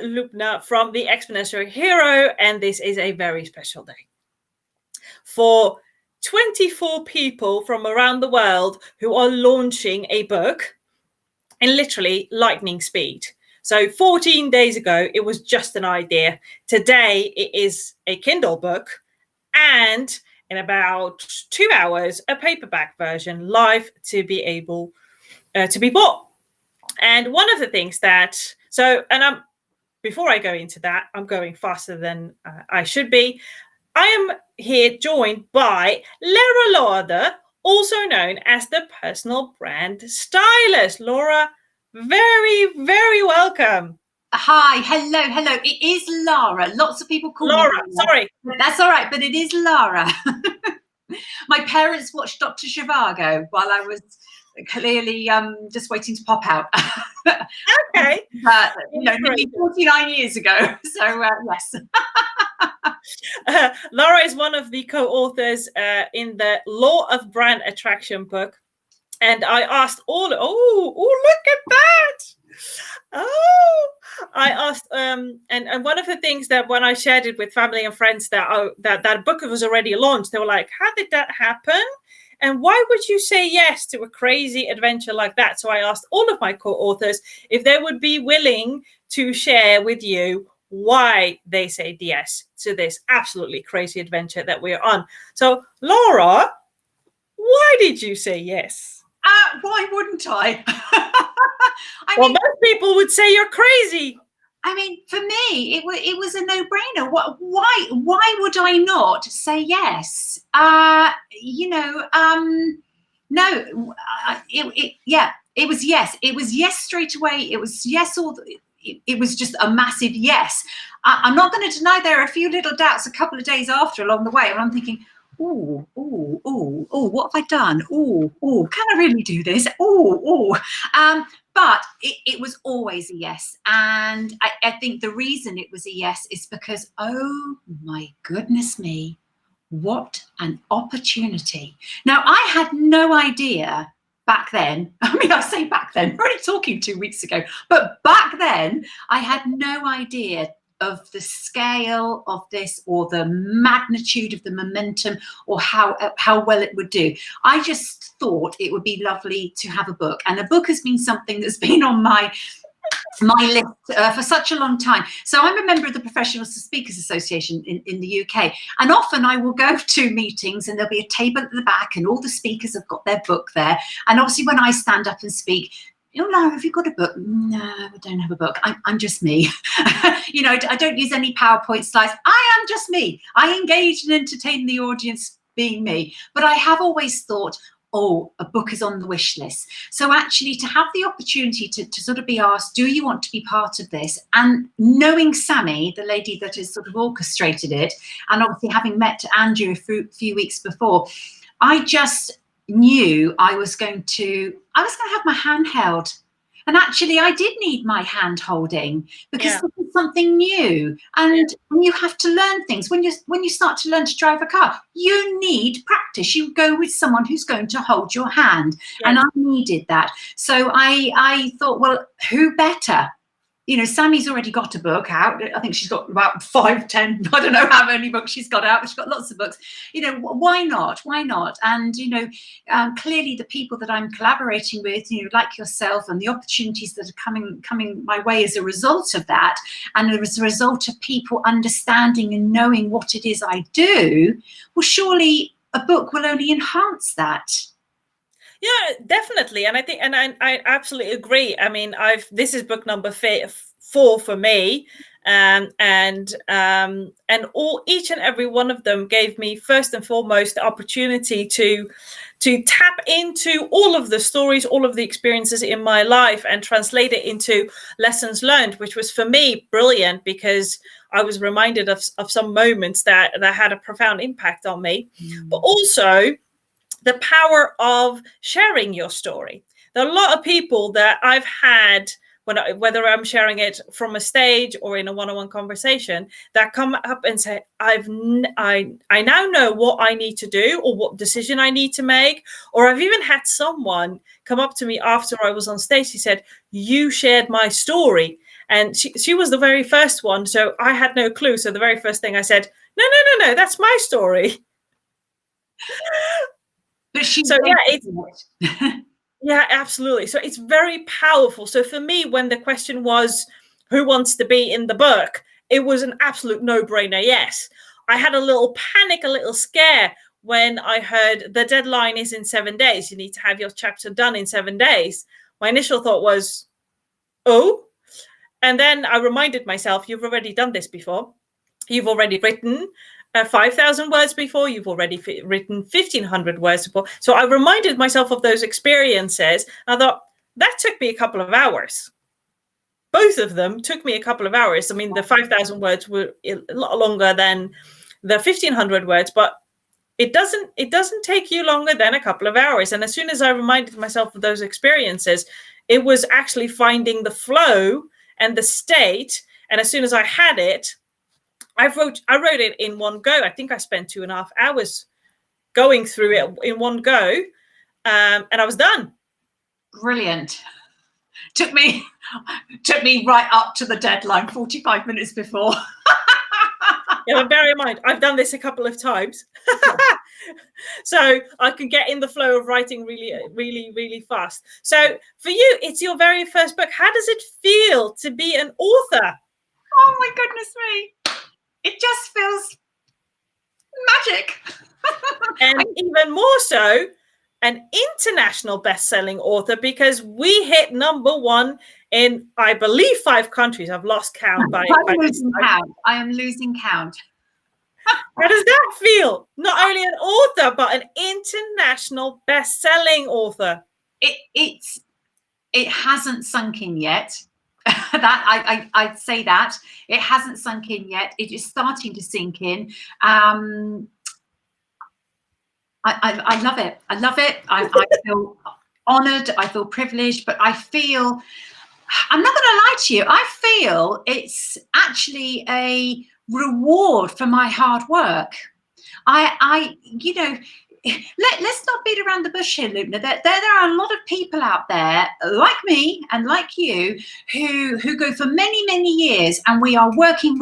Lubna from the Exponential Hero, and this is a very special day for 24 people from around the world who are launching a book in literally lightning speed. So 14 days ago, it was just an idea. Today, it is a Kindle book, and in about 2 hours, a paperback version live to be able to be bought. And one of the things that, before I go into that, I'm going faster than I should be. I am here joined by Lara Lauder, also known as the personal brand stylist. Laura, very, very welcome. Hi, hello. It is Lara. Lots of people call Laura. me Lara. Sorry. That's all right, but it is Lara. My parents watched Dr. Zhivago while I was clearly just waiting to pop out. Okay. Nearly 49 years ago. So, yes. Lara is one of the co-authors in the Law of Brand Attraction book. And I asked look at that. I asked, and one of the things that when I shared it with family and friends that book was already launched, they were like, how did that happen? And why would you say yes to a crazy adventure like that? So I asked all of my co-authors if they would be willing to share with you why they said yes to this absolutely crazy adventure that we're on. So Laura, why did you say yes? Why wouldn't I? Most people would say you're crazy. I mean, for me, it was a no-brainer. Why would I not say yes? No, it was yes. It was yes straight away. It was yes, it was just a massive yes. I'm not going to deny there are a few little doubts a couple of days after along the way, and I'm thinking, what have I done? Can I really do this? But it was always a yes. And I think the reason it was a yes is because, oh my goodness me, what an opportunity. Now, I had no idea back then. I mean, I say back then, we're only talking 2 weeks ago, but back then I had no idea of the scale of this or the magnitude of the momentum or how well it would do. I just thought it would be lovely to have a book, and a book has been something that's been on my list for such a long time. So I'm a member of the Professional Speakers Association in the UK, and often I will go to meetings and there'll be a table at the back and all the speakers have got their book there, and obviously when I stand up and speak, Lara, have you got a book? No, I don't have a book. I'm just me. I don't use any PowerPoint slides. I am just me. I engage and entertain the audience being me. But I have always thought, a book is on the wish list. So actually to have the opportunity to sort of be asked, do you want to be part of this? And knowing Sammy, the lady that has sort of orchestrated it, and obviously having met Andrew a few weeks before, I just knew I was going to have my hand held. And actually I did need my hand holding because this is something new, and you have to learn things. When you start to learn to drive a car, you need practice. You go with someone who's going to hold your hand, and I needed that. So I thought, well, who better? Sammy's already got a book out. I think she's got about 5, 10, I don't know how many books she's got out, but she's got lots of books. Why not? And, clearly the people that I'm collaborating with, like yourself, and the opportunities that are coming my way as a result of that, and as a result of people understanding and knowing what it is I do, well, surely a book will only enhance that. Yeah, definitely. And I think, and I absolutely agree. I mean, this is book number 4 for me. And each and every one of them gave me first and foremost the opportunity to tap into all of the stories, all of the experiences in my life, and translate it into lessons learned, which was for me brilliant, because I was reminded of some moments that had a profound impact on me, but also the power of sharing your story. There are a lot of people that I've had, whether I'm sharing it from a stage or in a one-on-one conversation, that come up and say, I now know what I need to do or what decision I need to make. Or I've even had someone come up to me after I was on stage. He said, you shared my story. And she was the very first one, so I had no clue. So the very first thing I said, no, that's my story. But she so yeah, absolutely. So it's very powerful. So for me, when the question was who wants to be in the book, it was an absolute no-brainer. Yes. I had a little panic, a little scare when I heard the deadline is in 7 days. You need to have your chapter done in 7 days. My initial thought was, oh, and then I reminded myself, you've already done this before. You've already written 5,000 words before. You've already written 1,500 words before. So I reminded myself of those experiences. I thought, that took me a couple of hours. Both of them took me a couple of hours. I mean, the 5,000 words were a lot longer than the 1,500 words, but it doesn't take you longer than a couple of hours. And as soon as I reminded myself of those experiences, it was actually finding the flow and the state. And as soon as I had it, I wrote it in one go. I think I spent 2.5 hours going through it in one go, and I was done. Brilliant. Took me right up to the deadline, 45 minutes before. Yeah, but bear in mind, I've done this a couple of times. So I can get in the flow of writing really, really, really fast. So for you, it's your very first book. How does it feel to be an author? Oh my goodness me. It just feels magic. And even more so, an international best-selling author, because we hit #1 in, I believe, 5 countries. I've lost count. I am losing count. How does that feel? Not only an author, but an international best-selling author. It hasn't sunk in yet. That I'd say that it hasn't sunk in yet. It is starting to sink in. I love it. I love it. I feel honoured. I feel privileged, but I feel, I'm not going to lie to you, I feel it's actually a reward for my hard work. Let's not beat around the bush here, Lubna. There are a lot of people out there like me and like you who go for many, many years, and we are working,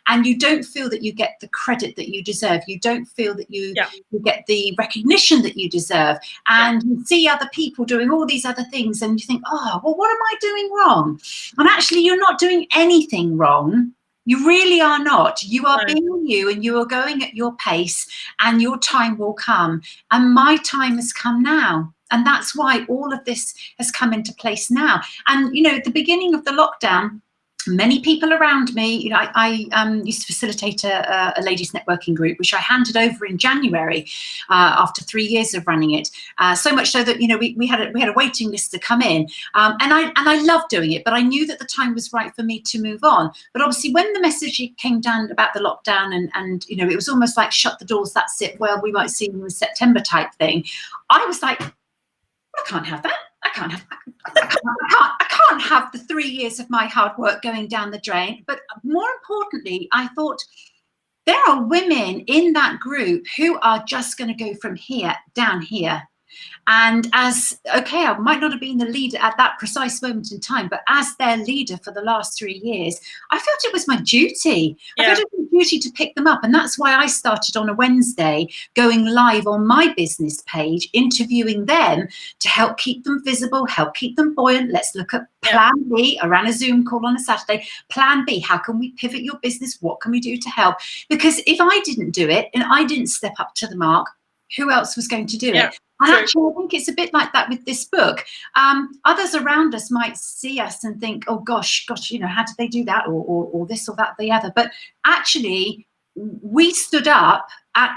and you don't feel that you get the credit that you deserve. You don't feel that you get the recognition that you deserve. And you see other people doing all these other things, and you think, oh, well, what am I doing wrong? And actually, you're not doing anything wrong. You really are not. You are being you, and you are going at your pace, and your time will come. And my time has come now. And that's why all of this has come into place now. And, at the beginning of the lockdown, many people around me, I used to facilitate a ladies networking group, which I handed over in January after 3 years of running it. So much so that we had a waiting list to come in, and I loved doing it. But I knew that the time was right for me to move on. But obviously, when the message came down about the lockdown, and it was almost like shut the doors, that's it. Well, we might see you in September type thing. I was like, I can't have that. I can't have the 3 years of my hard work going down the drain. But more importantly, I thought there are women in that group who are just going to go from here down here. And I might not have been the leader at that precise moment in time, but as their leader for the last 3 years, I felt it was my duty. I felt it was my duty to pick them up. And that's why I started on a Wednesday going live on my business page, interviewing them to help keep them visible, help keep them buoyant. Let's look at plan B. I ran a Zoom call on a Saturday. Plan B, how can we pivot your business? What can we do to help? Because if I didn't do it and I didn't step up to the mark, who else was going to do it? And actually, I think it's a bit like that with this book. Others around us might see us and think, oh, gosh, how did they do that? Or this or that, the other. But actually, we stood up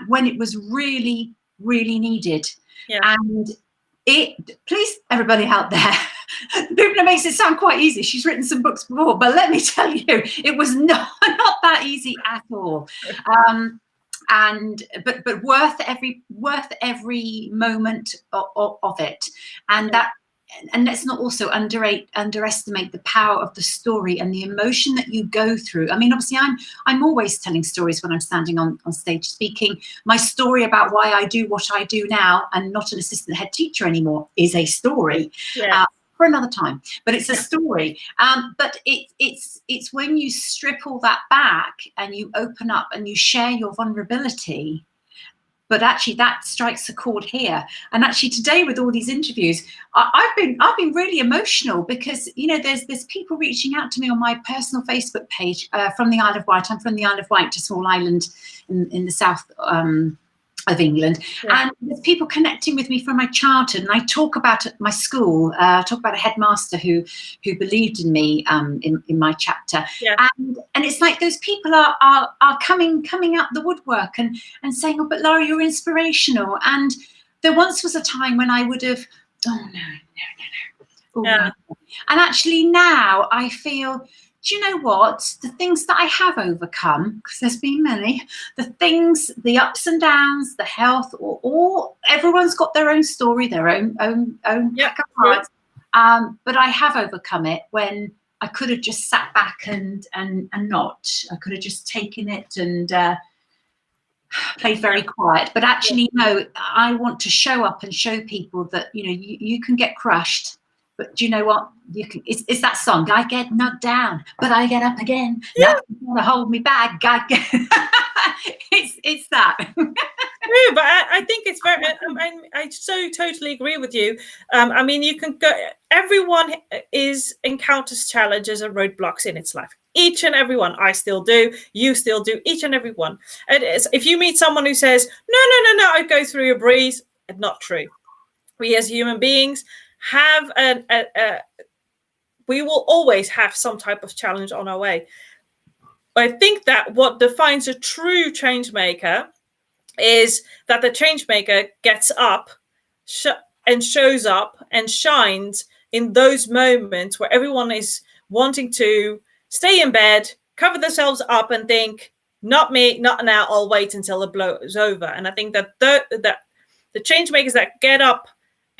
when it was really, really needed. Yeah. And please, everybody out there, Lubna makes it sound quite easy. She's written some books before, but let me tell you, it was not that easy at all. But worth every moment of it, and let's not also underestimate the power of the story and the emotion that you go through. I mean, obviously, I'm always telling stories when I'm standing on stage speaking. My story about why I do what I do now and not an assistant head teacher anymore is a story. Yeah. for another time. But it's a story. But it's when you strip all that back and you open up and you share your vulnerability. But actually, that strikes a chord here. And actually, today with all these interviews, I've been really emotional because there's people reaching out to me on my personal Facebook page from the Isle of Wight. I'm from the Isle of Wight, a small island in the south of England, and there's people connecting with me from my childhood, and I talk about my school, talk about a headmaster who believed in me in my chapter, and it's like those people are coming out the woodwork and saying, oh, but Lara, you're inspirational. And there once was a time when I would have, oh no, no. And actually now I feel, do you know what? The things that I have overcome, because there's been many, the ups and downs, the health, or everyone's got their own story, their own pack of cards. But I have overcome it when I could have just sat back and not. I could have just taken it and played very quiet. But actually, no, I want to show up and show people that, you can get crushed. But do you know what? You can. It's that song. I get knocked down, but I get up again. Nothing's gonna hold me back. It's that. True, but I think it's very. I so totally agree with you. I mean, you can go. Everyone encounters challenges and roadblocks in its life. Each and every one. I still do. You still do. Each and every one. And if you meet someone who says, no, I go through a breeze, it's not true. We as human beings have we will always have some type of challenge on our way. I think that what defines a true change maker is that the change maker gets up and shows up and shines in those moments where everyone is wanting to stay in bed, cover themselves up and think, not me, not now, I'll wait until the blow is over. And I think that the change makers that get up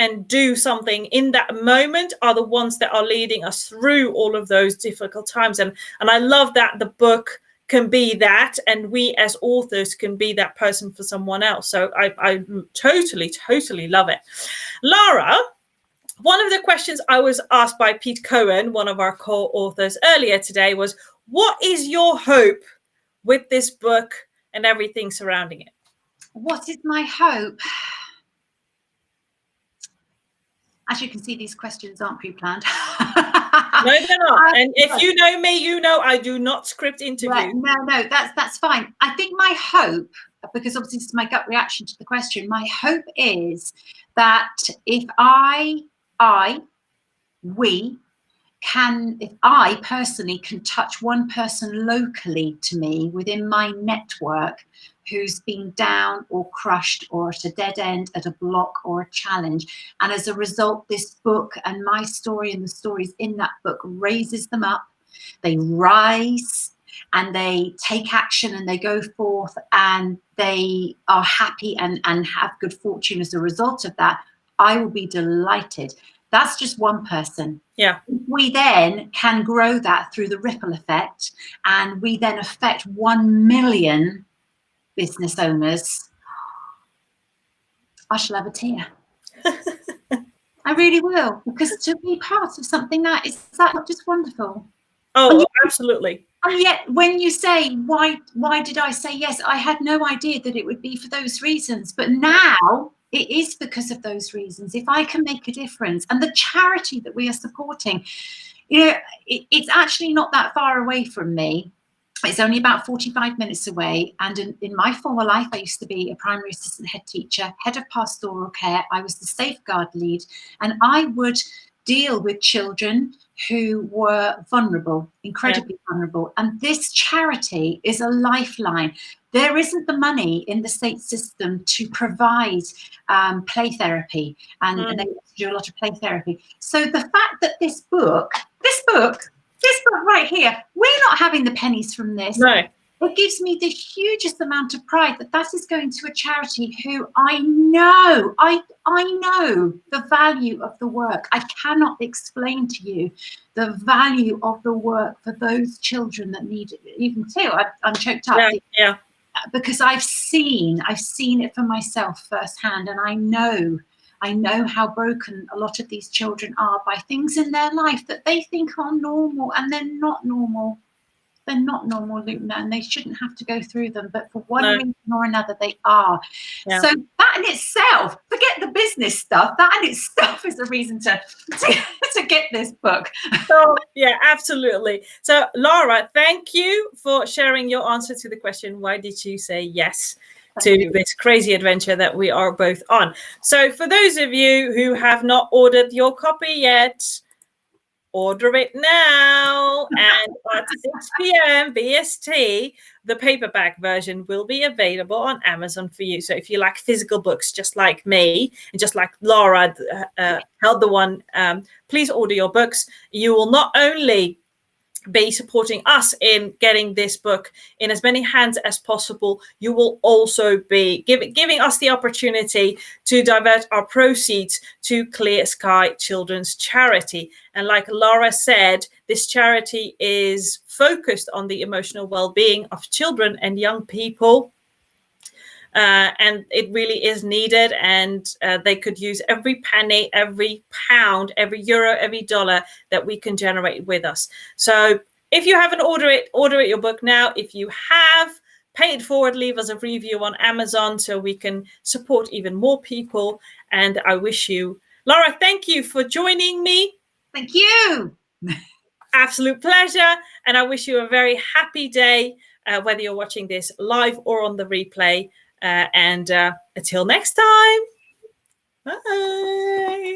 and do something in that moment are the ones that are leading us through all of those difficult times. And I love that the book can be that, and we as authors can be that person for someone else. So I totally love it. Lara, one of the questions I was asked by Pete Cohen, one of our co-authors earlier today, was, what is your hope with this book and everything surrounding it? What is my hope? As you can see, these questions aren't pre-planned. No, they're not. And if you know me, you know I do not script interviews. No, that's fine. I think my hope, because obviously this is my gut reaction to the question, my hope is that if if I personally can touch one person locally to me within my network who's been down or crushed or at a dead end, at a block or a challenge, and as a result this book and my story and the stories in that book raises them up, they rise and they take action and they go forth and they are happy and have good fortune as a result of that, I will be delighted. That's just one person. Yeah. We then can grow that through the ripple effect, and we then affect 1 million business owners. I shall have a tear. I really will, because to be part of something that is not just wonderful. Oh, absolutely. And yet, when you say, why did I say yes? I had no idea that it would be for those reasons. But now it is because of those reasons. If I can make a difference, and the charity that we are supporting, it's actually not that far away from me. It's only about 45 minutes away. And in my former life, I used to be a primary assistant head teacher, head of pastoral care. I was the safeguard lead, and I would deal with children who were vulnerable, incredibly vulnerable. And this charity is a lifeline. There isn't the money in the state system to provide play therapy, and they do a lot of play therapy. So the fact that this book right here, we're not having the pennies from this. No. It gives me the hugest amount of pride that is going to a charity who I know the value of the work. I cannot explain to you the value of the work for those children that need it. You can tell I'm choked up. Yeah. Because I've seen it for myself firsthand, and I know I know how broken a lot of these children are by things in their life that they think are normal, and they're not normal. They're not normal, Luna, and they shouldn't have to go through them. But for one reason or another, they are. Yeah. So that in itself, forget the business stuff, that in itself is a reason to get this book. So, yeah, absolutely. So, Lara, thank you for sharing your answer to the question, why did you say yes to this crazy adventure that we are both on? So for those of you who have not ordered your copy yet, order it now. And at 6 p.m. BST, the paperback version will be available on Amazon for you. So if you like physical books, just like me, and just like Lara held the one, please order your books. You will not only be supporting us in getting this book in as many hands as possible, you will also be giving us the opportunity to divert our proceeds to Clear Sky Children's Charity. And like Lara said, this charity is focused on the emotional well-being of children and young people. And it really is needed, and they could use every penny, every pound, every euro, every dollar that we can generate with us. So if you haven't order it your book now. If you have, pay it forward, leave us a review on Amazon so we can support even more people. And I wish you, Lara, thank you for joining me. Thank you. Absolute pleasure. And I wish you a very happy day, whether you're watching this live or on the replay. And until next time, bye.